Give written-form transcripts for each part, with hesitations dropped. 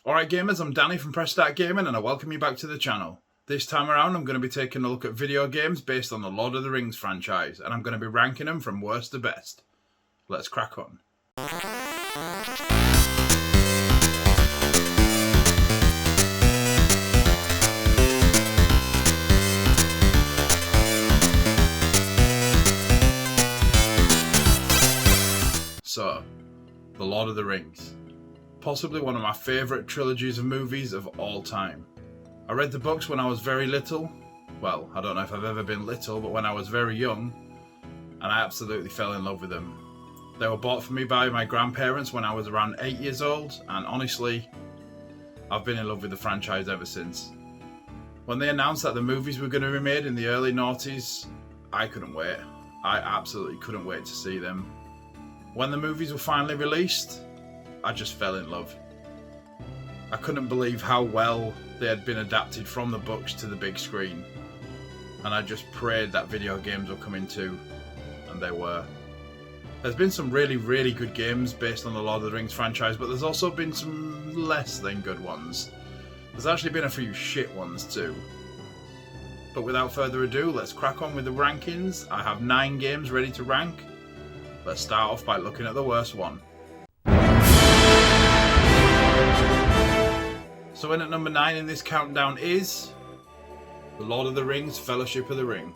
Alright gamers, I'm Danny from Press Start Gaming and I welcome you back to the channel. This time around I'm going to be taking a look at video games based on the Lord of the Rings franchise and I'm going to be ranking them from worst to best. Let's crack on. So, the Lord of the Rings. Possibly one of my favourite trilogies of movies of all time. I read the books when I was very little. Well, I don't know if I've ever been little, but when I was very young. And I absolutely fell in love with them. They were bought for me by my grandparents when I was around 8 years old. And honestly, I've been in love with the franchise ever since. When they announced that the movies were going to be made in the early noughties, I couldn't wait. I absolutely couldn't wait to see them. When the movies were finally released, I just fell in love. I couldn't believe how well they had been adapted from the books to the big screen. And I just prayed that video games were coming too, and they were. There's been some really good games based on the Lord of the Rings franchise, but there's also been some less than good ones. There's actually been a few shit ones too. But without further ado, let's crack on with the rankings. I have 9 games ready to rank. Let's start off by looking at the worst one. So in at number 9 in this countdown is The Lord of the Rings Fellowship of the Ring.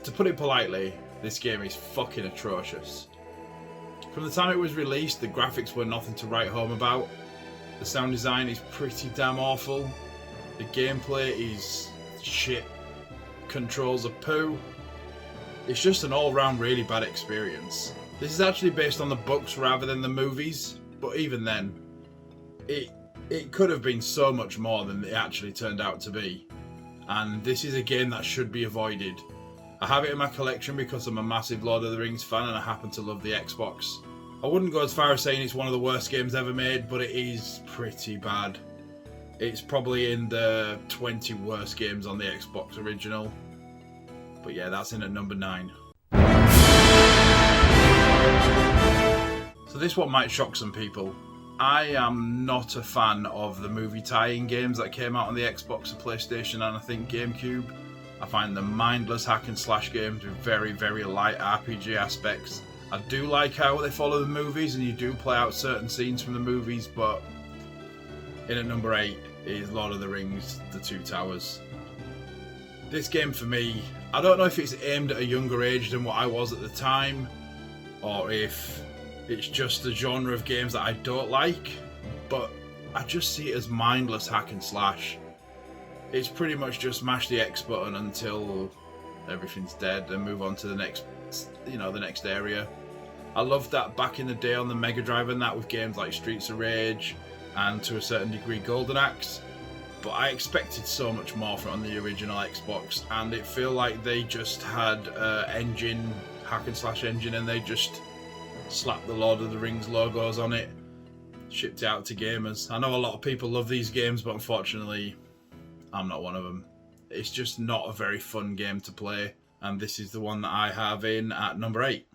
To put it politely, this game is fucking atrocious. From the time it was released, the graphics were nothing to write home about. The sound design is pretty damn awful. The gameplay is shit. Controls are poo. It's just an all-round really bad experience. This is actually based on the books rather than the movies, but even then, it could have been so much more than it actually turned out to be. And this is a game that should be avoided. I have it in my collection because I'm a massive Lord of the Rings fan and I happen to love the Xbox. I wouldn't go as far as saying it's one of the worst games ever made, but it is pretty bad. It's probably in the 20 worst games on the Xbox original. But yeah, that's in at number 9. So this one might shock some people. I am not a fan of the movie tie-in games that came out on the Xbox, the PlayStation and I think GameCube. I find them mindless hack and slash games with very light RPG aspects. I do like how they follow the movies and you do play out certain scenes from the movies, but in at number 8 is Lord of the Rings, The Two Towers. This game for me, I don't know if it's aimed at a younger age than what I was at the time, or if it's just the genre of games that I don't like, but I just see it as mindless hack and slash. It's pretty much just mash the X button until everything's dead and move on to the next, the next area. I loved that back in the day on the Mega Drive and that with games like Streets of Rage and to a certain degree Golden Axe. But I expected so much more from the original Xbox, and it felt like they just had engine, hack and slash engine, and they just slapped the Lord of the Rings logos on it, shipped it out to gamers. I know a lot of people love these games, but unfortunately, I'm not one of them. It's just not a very fun game to play, and this is the one that I have in at number 8.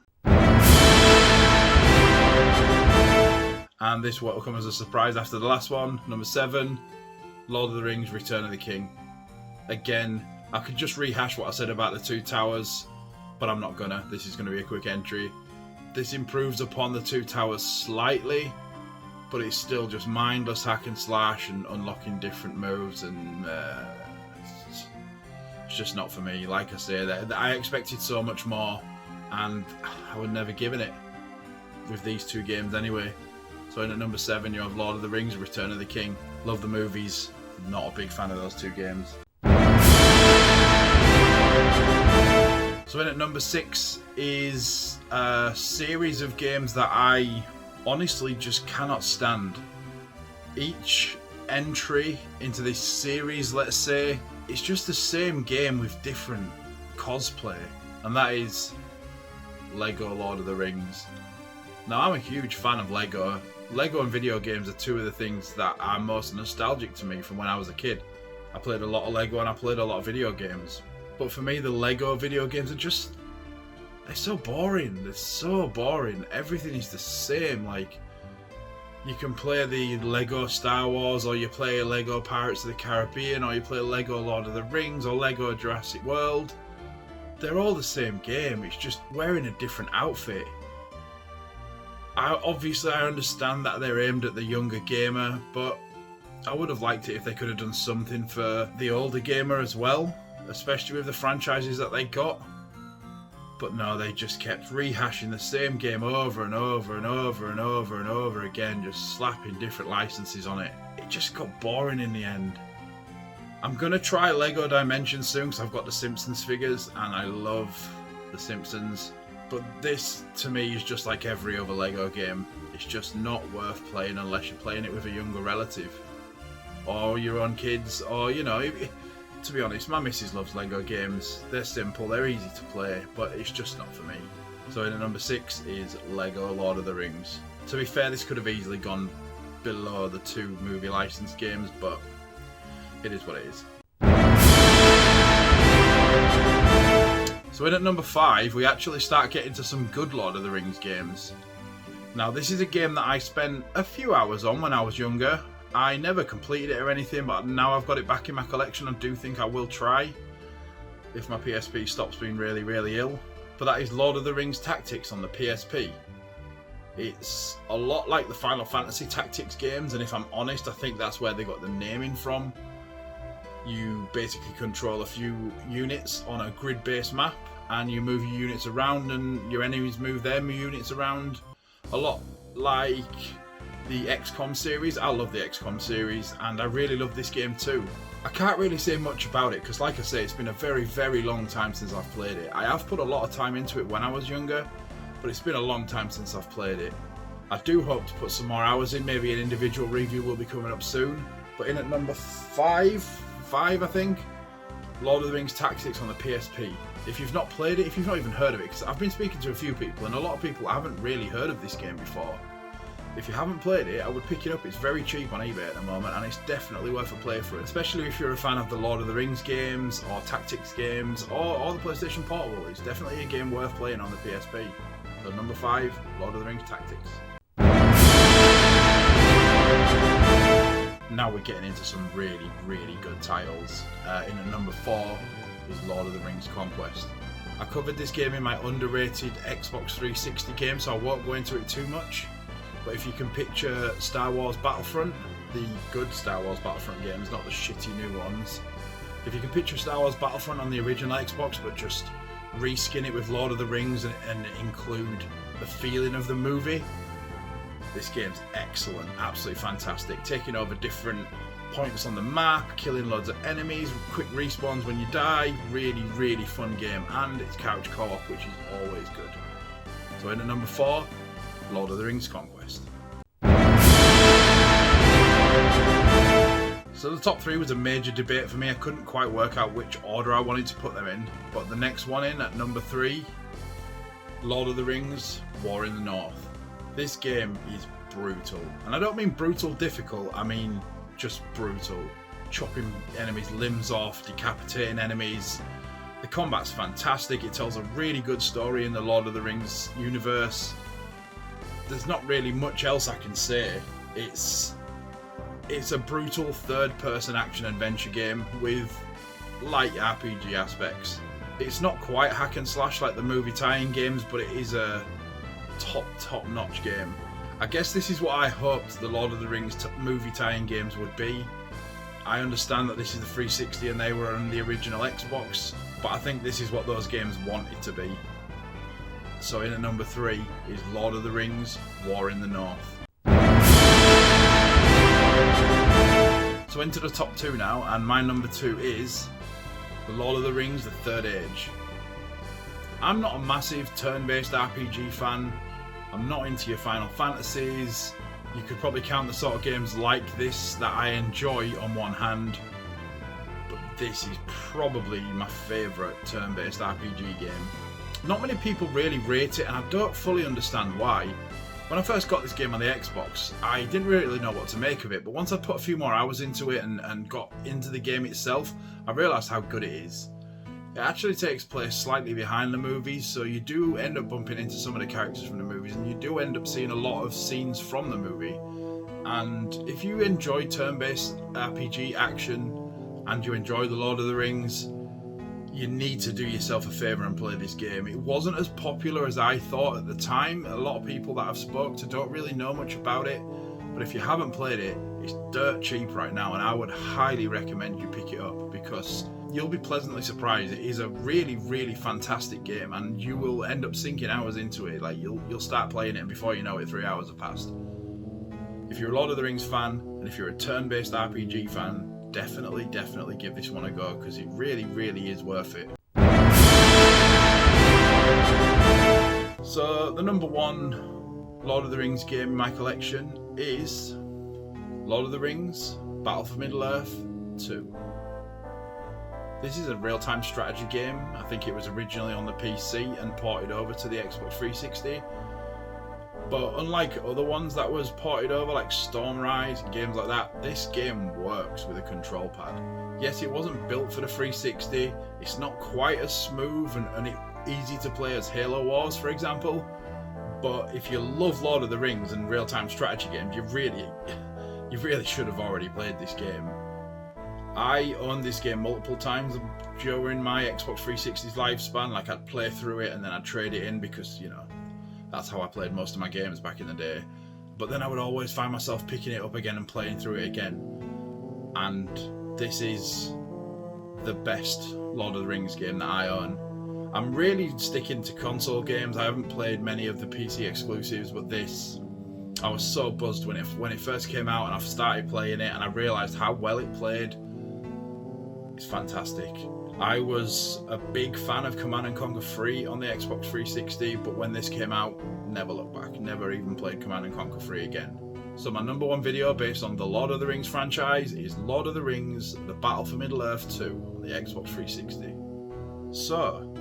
And this will come as a surprise after the last one, number 7. Lord of the Rings Return of the King. Again, I could just rehash what I said about the Two Towers, but I'm not gonna. This is gonna be a quick entry. This improves upon the Two Towers slightly, but it's still just mindless hack and slash and unlocking different moves, and it's just not for me. Like I say, I expected so much more, and I would never given it with these two games anyway. So in at number 7 you have Lord of the Rings Return of the King. Love the movies, not a big fan of those two games. So in at number 6 is a series of games that I honestly just cannot stand. Each entry into this series, let's say, it's just the same game with different cosplay, and that is Lego Lord of the Rings. Now I'm a huge fan of Lego. Lego and video games are two of the things that are most nostalgic to me from when I was a kid. I played a lot of Lego and I played a lot of video games. But for me, the Lego video games are just... they're so boring. They're so boring. Everything is the same. Like, You can play the Lego Star Wars, or you play Lego Pirates of the Caribbean, or you play Lego Lord of the Rings, or Lego Jurassic World. They're all the same game, it's just wearing a different outfit. Obviously I understand that they're aimed at the younger gamer, but I would have liked it if they could have done something for the older gamer as well, especially with the franchises that they got. But no, they just kept rehashing the same game over and over and over and over and over again, just slapping different licenses on it. It just got boring in the end. I'm going to try Lego Dimensions soon because I've got the Simpsons figures and I love the Simpsons. But this, to me, is just like every other Lego game. It's just not worth playing unless you're playing it with a younger relative. Or your own kids, or, you know, to be honest, my missus loves Lego games. They're simple, they're easy to play, but it's just not for me. So in at number 6 is Lego Lord of the Rings. To be fair, this could have easily gone below the 2 movie licensed games, but it is what it is. So in at number 5, we actually start getting to some good Lord of the Rings games. Now this is a game that I spent a few hours on when I was younger. I never completed it or anything, but now I've got it back in my collection. I do think I will try if my PSP stops being really, really ill. But that is Lord of the Rings Tactics on the PSP. It's a lot like the Final Fantasy Tactics games, and if I'm honest, I think that's where they got the naming from. You basically control a few units on a grid-based map, and you move your units around, and your enemies move their units around. A lot like the XCOM series. I love the XCOM series, and I really love this game too. I can't really say much about it because, like I say, it's been a very, very long time since I've played it. I have put a lot of time into it when I was younger, but it's been a long time since I've played it. I do hope to put some more hours in. Maybe an individual review will be coming up soon. But in at number 5 I think, Lord of the Rings Tactics on the PSP. If you've not played it, if you've not even heard of it, because I've been speaking to a few people and a lot of people haven't really heard of this game before. If you haven't played it, I would pick it up. It's very cheap on eBay at the moment, and it's definitely worth a playthrough, especially if you're a fan of the Lord of the Rings games, or Tactics games, or the PlayStation Portable. It's definitely a game worth playing on the PSP. So number 5, Lord of the Rings Tactics. Now we're getting into some really, really good titles. In at number 4 is Lord of the Rings Conquest. I covered this game in my underrated Xbox 360 game, so I won't go into it too much. But if you can picture Star Wars Battlefront, the good Star Wars Battlefront games, not the shitty new ones. If you can picture Star Wars Battlefront on the original Xbox, but just reskin it with Lord of the Rings and include the feeling of the movie, this game's excellent, absolutely fantastic. Taking over different points on the map, killing loads of enemies, quick respawns when you die, really, really fun game. And it's couch co-op, which is always good. So in at number 4, Lord of the Rings Conquest. So the top 3 was a major debate for me. I couldn't quite work out which order I wanted to put them in. But the next one in at number 3, Lord of the Rings War in the North. This game is brutal. And I don't mean brutal difficult, I mean just brutal. Chopping enemies' limbs off, decapitating enemies. The combat's fantastic. It tells a really good story in the Lord of the Rings universe. There's not really much else I can say. It's a brutal third-person action-adventure game with light RPG aspects. It's not quite hack and slash like the movie tie-in games, but it is a top-notch game. I guess this is what I hoped the Lord of the Rings movie tie-in games would be. I understand that this is the 360 and they were on the original Xbox, but I think this is what those games wanted to be. So in at number 3 is Lord of the Rings War in the North. So into the top 2 now, and my number 2 is The Lord of the Rings The Third Age. I'm not a massive turn-based RPG fan. I'm not into your Final Fantasies. You could probably count the sort of games like this that I enjoy on one hand, but this is probably my favourite turn-based RPG game. Not many people really rate it, and I don't fully understand why. When I first got this game on the Xbox, I didn't really know what to make of it, but once I put a few more hours into it and got into the game itself, I realised how good it is. It actually takes place slightly behind the movies, so you do end up bumping into some of the characters from the movies, and you do end up seeing a lot of scenes from the movie. And if you enjoy turn-based RPG action and you enjoy the Lord of the Rings, you need to do yourself a favour and play this game. It wasn't as popular as I thought at the time. A lot of people that I've spoke to don't really know much about it, but if you haven't played it, it's dirt cheap right now, and I would highly recommend you pick it up because you'll be pleasantly surprised. It is a really, really fantastic game, and you will end up sinking hours into it. Like you'll start playing it, and before you know it, 3 hours have passed. If you're a Lord of the Rings fan, and if you're a turn-based RPG fan, definitely give this one a go because it really is worth it. So the number one Lord of the Rings game in my collection is Lord of the Rings Battle for Middle-earth 2. This is a real-time strategy game. I think it was originally on the PC and ported over to the Xbox 360. But unlike other ones that was ported over, like Stormrise and games like that, this game works with a control pad. Yes, it wasn't built for the 360, it's not quite as smooth and easy to play as Halo Wars, for example, but if you love Lord of the Rings and real-time strategy games, you really should have already played this game. I owned this game multiple times during my Xbox 360's lifespan. Like, I'd play through it and then I'd trade it in because, you know, that's how I played most of my games back in the day. But then I would always find myself picking it up again and playing through it again. And this is the best Lord of the Rings game that I own. I'm really sticking to console games. I haven't played many of the PC exclusives, but this, I was so buzzed when it first came out, and I've started playing it and I realised how well it played. It's fantastic. I was a big fan of Command & Conquer 3 on the Xbox 360, but when this came out, never looked back. Never even played Command & Conquer 3 again. So my number one video based on the Lord of the Rings franchise is Lord of the Rings The Battle for Middle-earth 2 on the Xbox 360. So,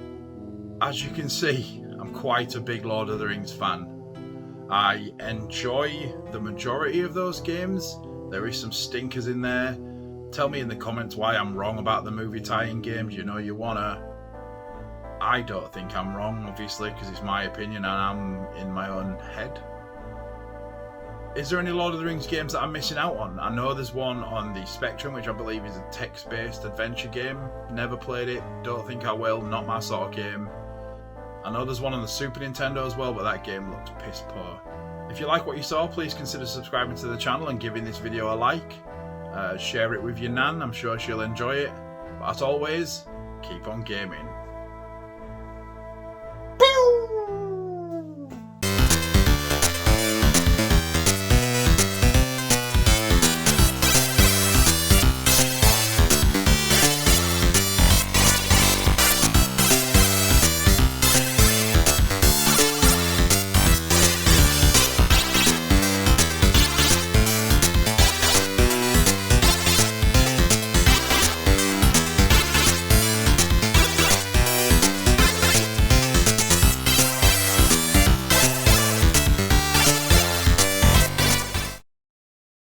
as you can see, I'm quite a big Lord of the Rings fan. I enjoy the majority of those games. There is some stinkers in there. Tell me in the comments why I'm wrong about the movie tie-in games. You know you wanna. I don't think I'm wrong, obviously, because it's my opinion and I'm in my own head. Is there any Lord of the Rings games that I'm missing out on? I know there's one on the Spectrum, which I believe is a text-based adventure game. Never played it, don't think I will, not my sort of game. I know there's one on the Super Nintendo as well, but that game looks piss poor. If you like what you saw, please consider subscribing to the channel and giving this video a like. Share it with your nan, I'm sure she'll enjoy it. But as always, keep on gaming.